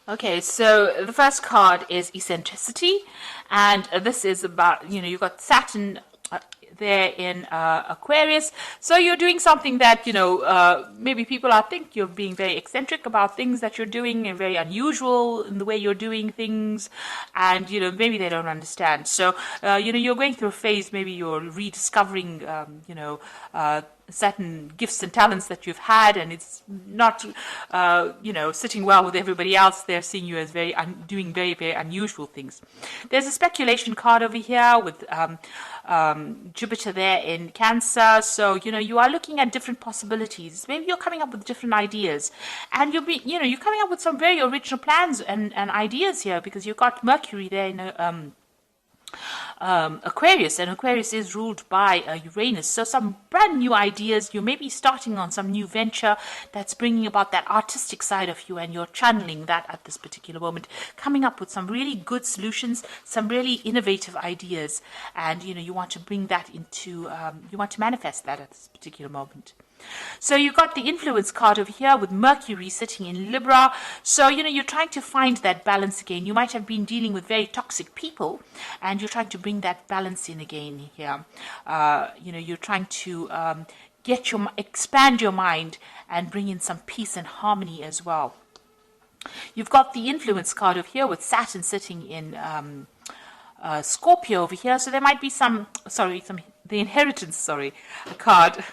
Okay, so the first card is eccentricity, and this is about, you've got Saturn there in Aquarius. So you're doing something that, maybe people think you're being very eccentric about things that you're doing and very unusual in the way you're doing things. And, maybe they don't understand. So, you're going through a phase, maybe you're rediscovering, certain gifts and talents that you've had, and it's not, sitting well with everybody else. They're seeing you as doing very, very unusual things. There's a speculation card over here with Jupiter there in Cancer. So, you are looking at different possibilities. Maybe you're coming up with different ideas, and you're coming up with some very original plans and ideas here, because you've got Mercury there in Aquarius, and Aquarius is ruled by Uranus. So some brand new ideas. You may be starting on some new venture that's bringing about that artistic side of you, and you're channeling that at this particular moment, coming up with some really good solutions, some really innovative ideas, and you want to bring that into, you want to manifest that at this particular moment. So you've got the influence card over here with Mercury sitting in Libra. So, you're trying to find that balance again. You might have been dealing with very toxic people, and you're trying to bring that balance in again here. You're trying to expand your mind and bring in some peace and harmony as well. You've got the influence card over here with Saturn sitting in Scorpio over here. So there might be the inheritance, card.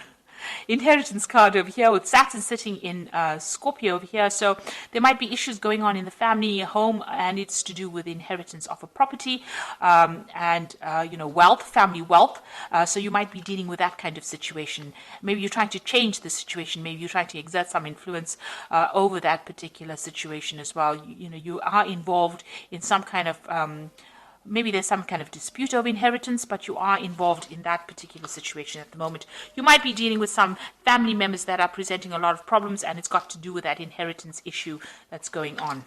Inheritance card over here with Saturn sitting in Scorpio over here. So there might be issues going on in the family home, and it's to do with inheritance of a property and wealth, family wealth. So you might be dealing with that kind of situation. Maybe you're trying to change the situation. Maybe you're trying to exert some influence over that particular situation as well. You are involved in some kind of maybe there's some kind of dispute over inheritance, but you are involved in that particular situation at the moment. You might be dealing with some family members that are presenting a lot of problems, and it's got to do with that inheritance issue that's going on.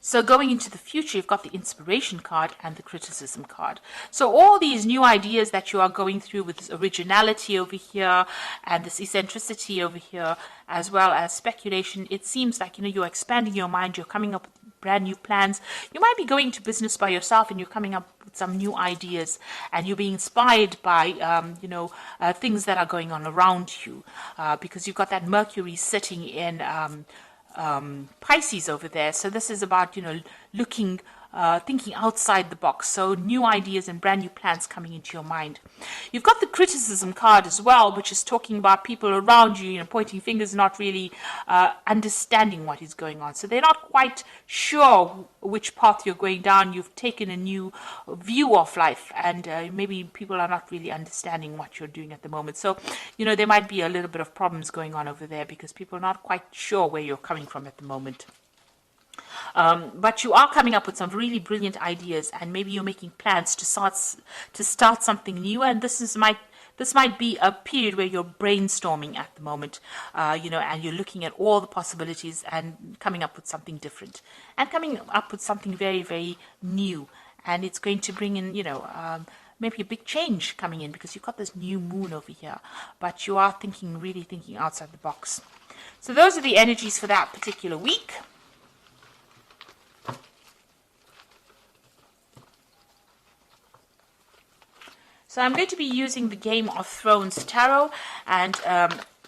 So going into the future, you've got the inspiration card and the criticism card. So all these new ideas that you are going through with this originality over here and this eccentricity over here, as well as speculation, it seems like, you're expanding your mind, you're coming up with brand new plans. You might be going to business by yourself, and you're coming up with some new ideas, and you're being inspired by, things that are going on around you, because you've got that Mercury sitting in Pisces over there. So this is about, looking, thinking outside the box. So new ideas and brand new plans coming into your mind. You've got the criticism card as well, which is talking about people around you, pointing fingers, not really understanding what is going on. So they're not quite sure which path you're going down. You've taken a new view of life, and maybe people are not really understanding what you're doing at the moment. So, there might be a little bit of problems going on over there, because people are not quite sure where you're coming from at the moment. But you are coming up with some really brilliant ideas, and maybe you're making plans to start something new. And this might be a period where you're brainstorming at the moment, and you're looking at all the possibilities and coming up with something different, and coming up with something very, very new. And it's going to bring in, maybe a big change coming in, because you've got this new moon over here, but you are really thinking outside the box. So those are the energies for that particular week. So I'm going to be using the Game of Thrones Tarot, and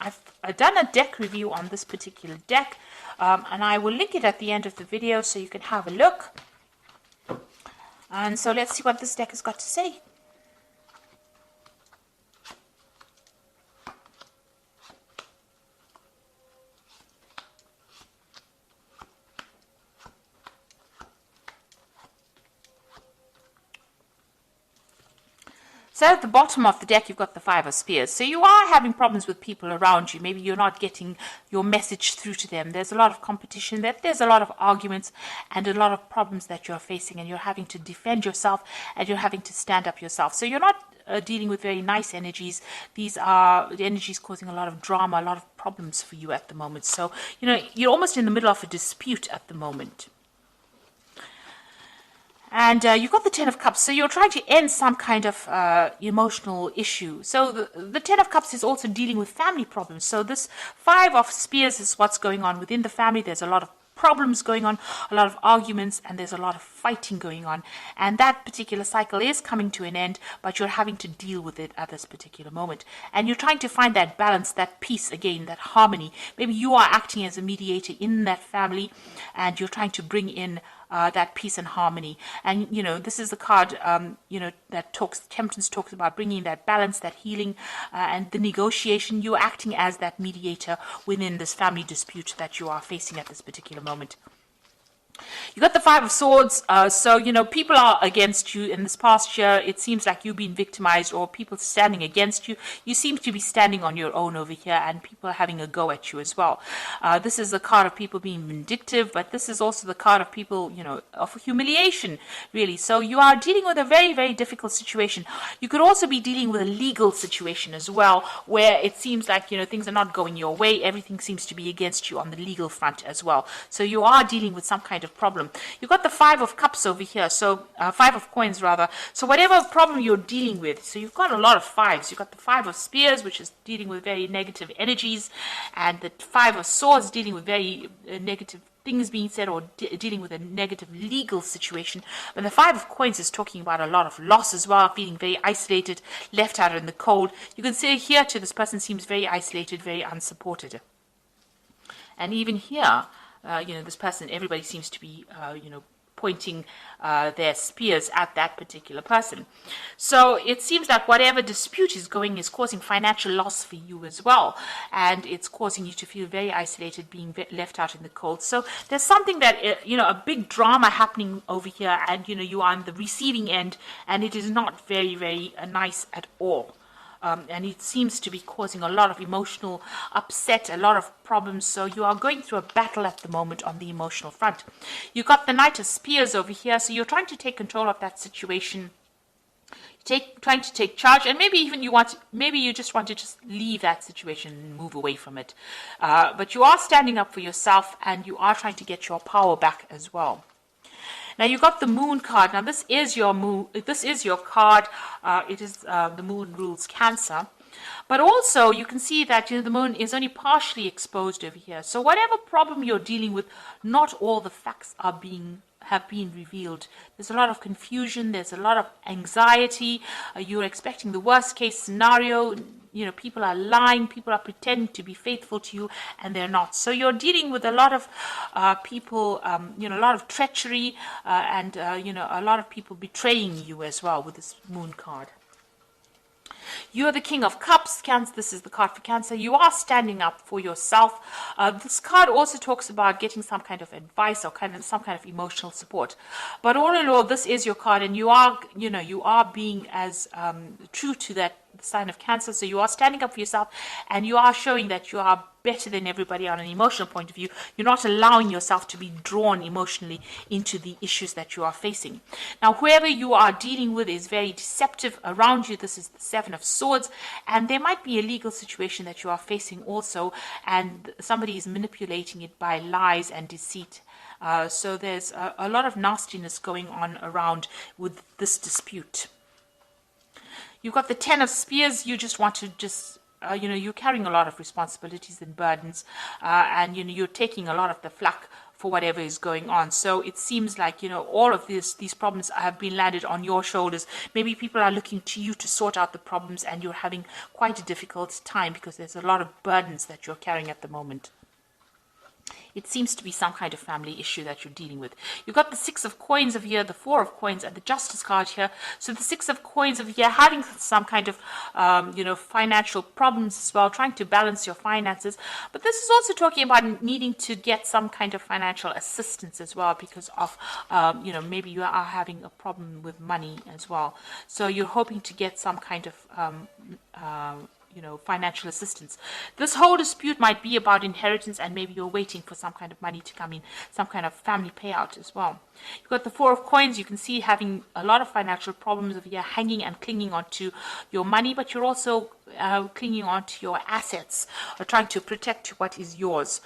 I've done a deck review on this particular deck, and I will link it at the end of the video so you can have a look. And so let's see what this deck has got to say. So at the bottom of the deck, you've got the Five of Spears. So you are having problems with people around you. Maybe you're not getting your message through to them. There's a lot of competition. There's a lot of arguments and a lot of problems that you're facing, and you're having to defend yourself, and you're having to stand up yourself. So you're not dealing with very nice energies. These are the energies causing a lot of drama, a lot of problems for you at the moment. So, you're almost in the middle of a dispute at the moment. And you've got the Ten of Cups, so you're trying to end some kind of emotional issue. So the Ten of Cups is also dealing with family problems. So this Five of Spears is what's going on within the family. There's a lot of problems going on, a lot of arguments, and there's a lot of fighting going on. And that particular cycle is coming to an end, but you're having to deal with it at this particular moment. And you're trying to find that balance, that peace again, that harmony. Maybe you are acting as a mediator in that family, and you're trying to bring in that peace and harmony. And, this is the card, that Temperance talks about bringing that balance, that healing, and the negotiation. You're acting as that mediator within this family dispute that you are facing at this particular moment. You got the Five of Swords, so people are against you in this past year. It seems like you've been victimized, or people standing against you. You seem to be standing on your own over here, and people are having a go at you as well. This is the card of people being vindictive, but this is also the card of people, of humiliation, really. So you are dealing with a very, very difficult situation. You could also be dealing with a legal situation as well, where it seems like, things are not going your way. Everything seems to be against you on the legal front as well. So you are dealing with some kind of problem. You've got the Five of Cups over here, so Five of Coins rather. So whatever problem you're dealing with, so you've got a lot of fives. You've got the Five of Spears, which is dealing with very negative energies, and the Five of Swords dealing with very negative things being said, or dealing with a negative legal situation. And the Five of Coins is talking about a lot of loss as well, feeling very isolated, left out in the cold. You can say here too, this person seems very isolated, very unsupported. And even here, this person, everybody seems to be, pointing their spears at that particular person. So it seems like whatever dispute is causing financial loss for you as well. And it's causing you to feel very isolated, being left out in the cold. So there's something that, a big drama happening over here, and, you are on the receiving end, and it is not very, very nice at all. And it seems to be causing a lot of emotional upset, a lot of problems. So you are going through a battle at the moment on the emotional front. You got the Knight of Spears over here. So you're trying to take control of that situation, trying to take charge, and maybe even you just want to just leave that situation and move away from it. But you are standing up for yourself, and you are trying to get your power back as well. Now you got the Moon card. Now this is your moon. This is your card. It is the Moon rules Cancer, but also you can see that the Moon is only partially exposed over here. So whatever problem you're dealing with, not all the facts have been revealed. There's a lot of confusion. There's a lot of anxiety. You're expecting the worst case scenario. People are lying, people are pretending to be faithful to you, and they're not. So you're dealing with a lot of people, a lot of treachery, and, a lot of people betraying you as well with this Moon card. You're the King of Cups, Cancer. This is the card for Cancer. You are standing up for yourself. This card also talks about getting some kind of advice or some kind of emotional support. But all in all, this is your card, and you are being as true to that sign of Cancer. So you are standing up for yourself, and you are showing that you are better than everybody on an emotional point of view. You're not allowing yourself to be drawn emotionally into the issues that you are facing. Now, whoever you are dealing with is very deceptive around you. This is the Seven of Swords, and there might be a legal situation that you are facing also, and somebody is manipulating it by lies and deceit. So there's a lot of nastiness going on around with this dispute. You've got the Ten of Spears. You just want to you're carrying a lot of responsibilities and burdens, and you're taking a lot of the flack for whatever is going on. So it seems like all of these problems have been landed on your shoulders. Maybe people are looking to you to sort out the problems, and you're having quite a difficult time because there's a lot of burdens that you're carrying at the moment. It seems to be some kind of family issue that you're dealing with. You've got the Six of Coins over here, the Four of Coins, and the Justice card here. So the Six of Coins over here, having some kind of, financial problems as well, trying to balance your finances. But this is also talking about needing to get some kind of financial assistance as well because of, maybe you are having a problem with money as well. So you're hoping to get some kind of, financial assistance. This whole dispute might be about inheritance, and maybe you're waiting for some kind of money to come in, some kind of family payout as well. You've got the Four of Coins. You can see having a lot of financial problems over here, hanging and clinging onto your money, but you're also clinging on to your assets or trying to protect what is yours.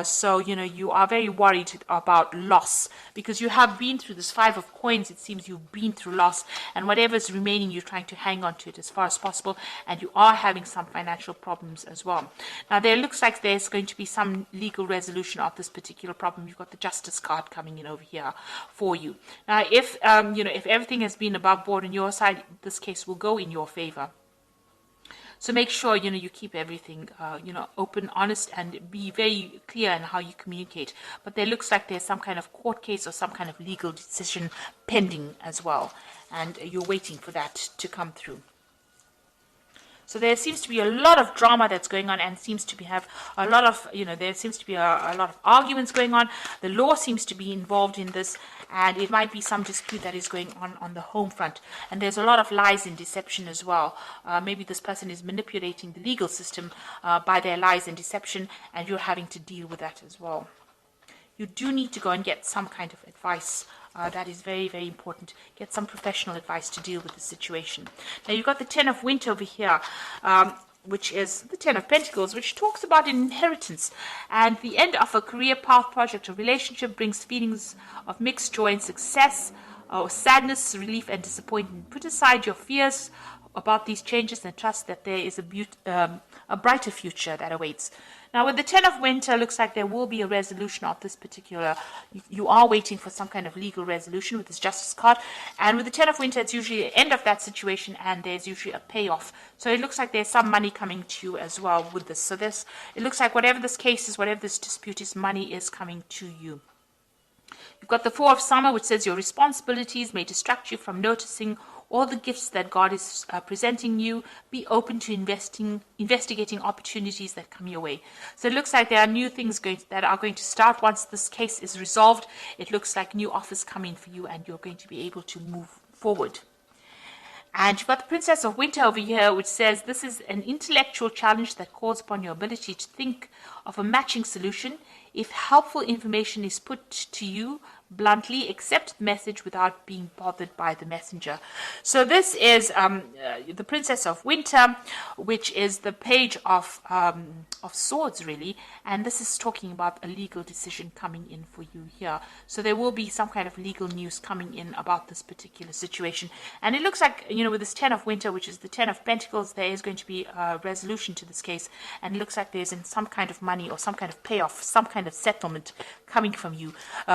So, you are very worried about loss because you have been through this Five of Coins. It seems you've been through loss, and whatever's remaining, you're trying to hang on to it as far as possible, and you are having some financial problems as well. Now, there looks like there's going to be some legal resolution of this particular problem. You've got the Justice card coming in over here for you. Now, if everything has been above board on your side, this case will go in your favor. So make sure, you keep everything, open, honest, and be very clear in how you communicate. But there looks like there's some kind of court case or some kind of legal decision pending as well. And you're waiting for that to come through. So there seems to be a lot of drama that's going on, and seems to have a lot of, there seems to be a lot of arguments going on. The law seems to be involved in this, and it might be some dispute that is going on the home front. And there's a lot of lies and deception as well. Maybe this person is manipulating the legal system by their lies and deception, and you're having to deal with that as well. You do need to go and get some kind of advice. That is very, very important. Get some professional advice to deal with the situation. Now, you've got the Ten of Winter over here, which is the Ten of Pentacles, which talks about an inheritance. And the end of a career path, project, or relationship brings feelings of mixed joy and success, or sadness, relief, and disappointment. Put aside your fears about these changes and trust that there is a brighter future that awaits. Now, with the Ten of Winter, looks like there will be a resolution of this particular. You are waiting for some kind of legal resolution with this Justice card. And with the Ten of Winter, it's usually the end of that situation, and there's usually a payoff. So it looks like there's some money coming to you as well with this. So it looks like whatever this case is, whatever this dispute is, money is coming to you. You've got the Four of Summer, which says your responsibilities may distract you from noticing all the gifts that God is presenting you. Be open to investigating opportunities that come your way. So it looks like there are new things that are going to start once this case is resolved. It looks like new offers come in for you, and you're going to be able to move forward. And you've got the Princess of Winter over here, which says this is an intellectual challenge that calls upon your ability to think of a matching solution. If helpful information is put to you bluntly, accept the message without being bothered by the messenger. So this is the Princess of Winter, which is the Page of Swords, really, and this is talking about a legal decision coming in for you here. So there will be some kind of legal news coming in about this particular situation, and it looks like, with this Ten of Winter, which is the Ten of Pentacles, there is going to be a resolution to this case, and it looks like there's some kind of money or some kind of payoff, some kind of settlement coming from you,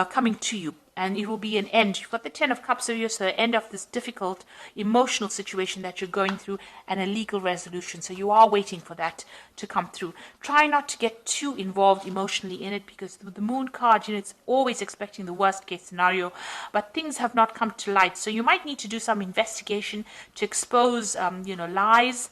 coming to you. And it will be an end. You've got the Ten of Cups over here, so the end of this difficult emotional situation that you're going through, and a legal resolution. So you are waiting for that to come through. Try not to get too involved emotionally in it, because with the Moon card, it's always expecting the worst case scenario, but things have not come to light. So you might need to do some investigation to expose, lies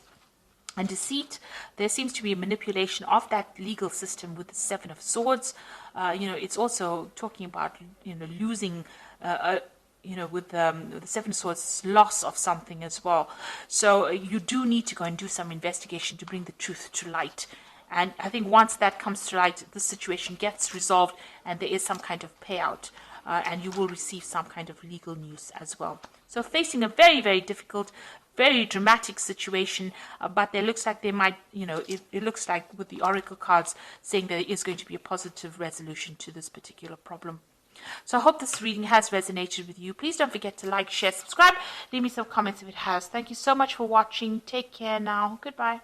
and deceit. There seems to be a manipulation of that legal system with the Seven of Swords. It's also talking about, losing, with the Seven of Swords, loss of something as well. So you do need to go and do some investigation to bring the truth to light. And I think once that comes to light, the situation gets resolved and there is some kind of payout. And you will receive some kind of legal news as well. So facing a very, very difficult, very dramatic situation, but there looks like they might, it looks like with the Oracle cards saying there is going to be a positive resolution to this particular problem. So I hope this reading has resonated with you. Please don't forget to like, share, subscribe. Leave me some comments if it has. Thank you so much for watching. Take care now. Goodbye.